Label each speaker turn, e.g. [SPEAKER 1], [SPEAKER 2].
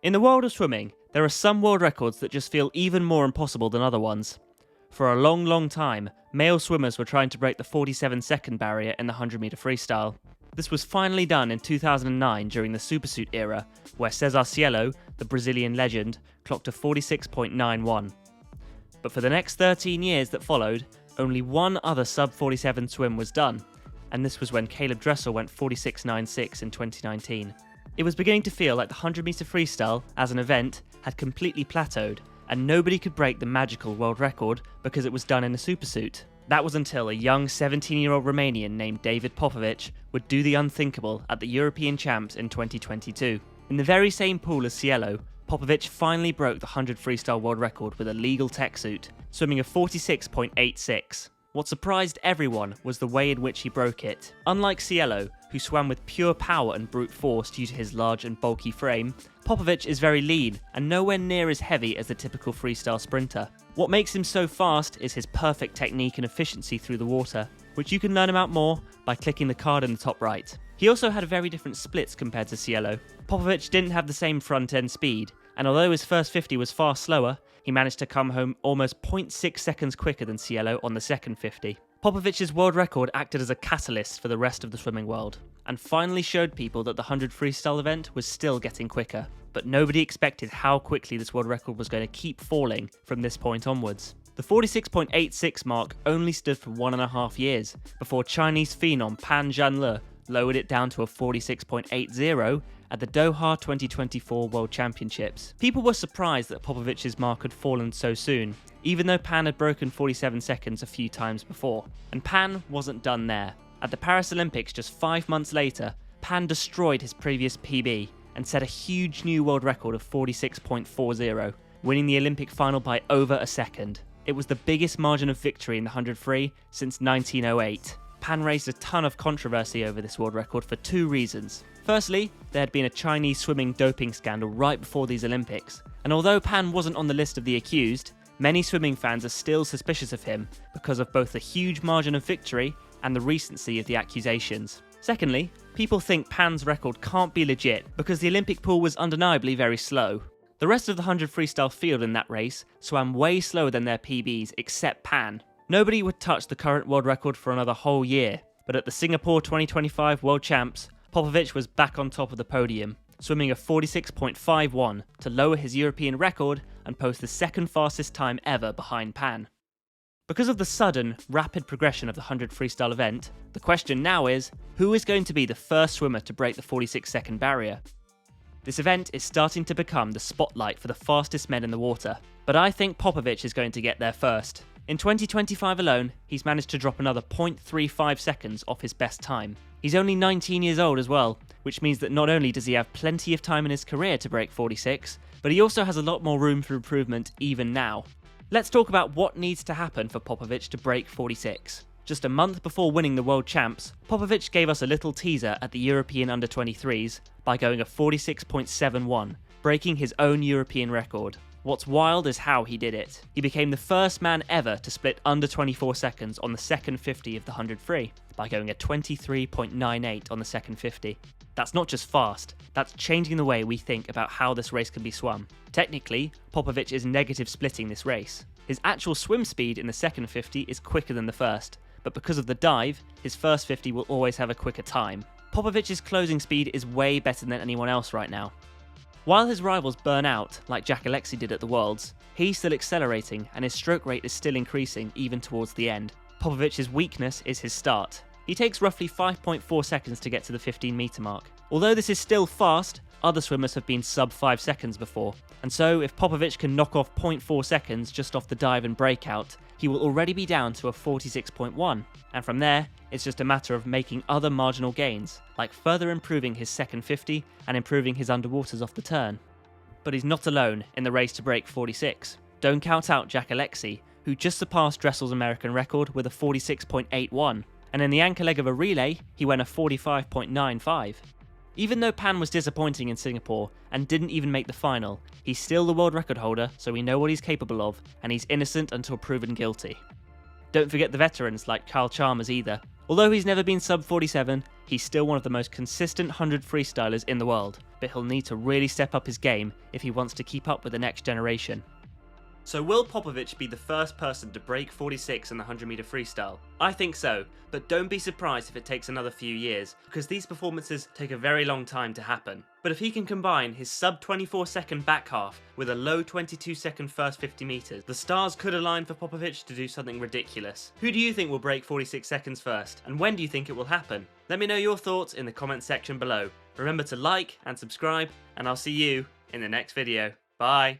[SPEAKER 1] In the world of swimming, there are some world records that just feel even more impossible than other ones. For a long time, male swimmers were trying to break the 47-second barrier in the 100-metre freestyle. This was finally done in 2009 during the supersuit era, where Cesar Cielo, the Brazilian legend, clocked a 46.91. But for the next 13 years that followed, only one other sub-47 swim was done, and this was when Caleb Dressel went 46.96 in 2019. It was beginning to feel like the 100-metre freestyle, as an event, had completely plateaued, and nobody could break the magical world record because it was done in a supersuit. That was until a young 17-year-old Romanian named David Popovici would do the unthinkable at the European Champs in 2022. In the very same pool as Cielo, Popovici finally broke the 100 freestyle world record with a legal tech suit, swimming a 46.86. What surprised everyone was the way in which he broke it. Unlike Cielo, who swam with pure power and brute force due to his large and bulky frame, Popovici is very lean and nowhere near as heavy as the typical freestyle sprinter. What makes him so fast is his perfect technique and efficiency through the water, which you can learn about more by clicking the card in the top right. He also had very different splits compared to Cielo. Popovici didn't have the same front-end speed, and although his first 50 was far slower, he managed to come home almost 0.6 seconds quicker than Cielo on the second 50. Popovic's world record acted as a catalyst for the rest of the swimming world, and finally showed people that the 100 freestyle event was still getting quicker. But nobody expected how quickly this world record was going to keep falling from this point onwards. The 46.86 mark only stood for 1.5 years, before Chinese phenom Pan Zhanle lowered it down to a 46.80 at the Doha 2024 World Championships. People were surprised that Popovic's mark had fallen so soon, even though Pan had broken 47 seconds a few times before. And Pan wasn't done there. At the Paris Olympics just 5 months later, Pan destroyed his previous PB and set a huge new world record of 46.40, winning the Olympic final by over a second. It was the biggest margin of victory in the 100 free since 1908. Pan raised a ton of controversy over this world record for two reasons. Firstly, there had been a Chinese swimming doping scandal right before these Olympics, and although Pan wasn't on the list of the accused, many swimming fans are still suspicious of him because of both the huge margin of victory and the recency of the accusations. Secondly, people think Pan's record can't be legit because the Olympic pool was undeniably very slow. The rest of the 100 freestyle field in that race swam way slower than their PBs except Pan. Nobody would touch the current world record for another whole year, but at the Singapore 2025 World Champs, Popovici was back on top of the podium, swimming a 46.51 to lower his European record and post the second fastest time ever behind Pan. Because of the sudden, rapid progression of the 100 freestyle event, the question now is, who is going to be the first swimmer to break the 46-second barrier? This event is starting to become the spotlight for the fastest men in the water, but I think Popovici is going to get there first. In 2025 alone, he's managed to drop another 0.35 seconds off his best time. He's only 19 years old as well, which means that not only does he have plenty of time in his career to break 46, but he also has a lot more room for improvement even now. Let's talk about what needs to happen for Popovici to break 46. Just a month before winning the World Champs, Popovici gave us a little teaser at the European Under-23s by going a 46.71, breaking his own European record. What's wild is how he did it. He became the first man ever to split under 24 seconds on the second 50 of the 100 free, by going a 23.98 on the second 50. That's not just fast, that's changing the way we think about how this race can be swum. Technically, Popovici is negative splitting this race. His actual swim speed in the second 50 is quicker than the first, but because of the dive, his first 50 will always have a quicker time. Popovic's closing speed is way better than anyone else right now. While his rivals burn out, like Jack Alexy did at the Worlds, he's still accelerating and his stroke rate is still increasing even towards the end. Popovic's weakness is his start. He takes roughly 5.4 seconds to get to the 15-metre mark. Although this is still fast, other swimmers have been sub 5 seconds before, and so if Popovici can knock off 0.4 seconds just off the dive and breakout, he will already be down to a 46.1, and from there, it's just a matter of making other marginal gains, like further improving his second 50 and improving his underwaters off the turn. But he's not alone in the race to break 46. Don't count out Jack Alexy, who just surpassed Dressel's American record with a 46.81, and in the anchor leg of a relay, he went a 45.95. Even though Pan was disappointing in Singapore and didn't even make the final, he's still the world record holder, so we know what he's capable of, and he's innocent until proven guilty. Don't forget the veterans like Kyle Chalmers either. Although he's never been sub-47, he's still one of the most consistent 100 freestylers in the world, but he'll need to really step up his game if he wants to keep up with the next generation. So will Popovici be the first person to break 46 in the 100 meter freestyle? I think so, but don't be surprised if it takes another few years, because these performances take a very long time to happen. But if he can combine his sub 24 second back half with a low 22 second first 50 meters, the stars could align for Popovici to do something ridiculous. Who do you think will break 46 seconds first, and when do you think it will happen? Let me know your thoughts in the comment section below. Remember to like and subscribe, and I'll see you in the next video. Bye!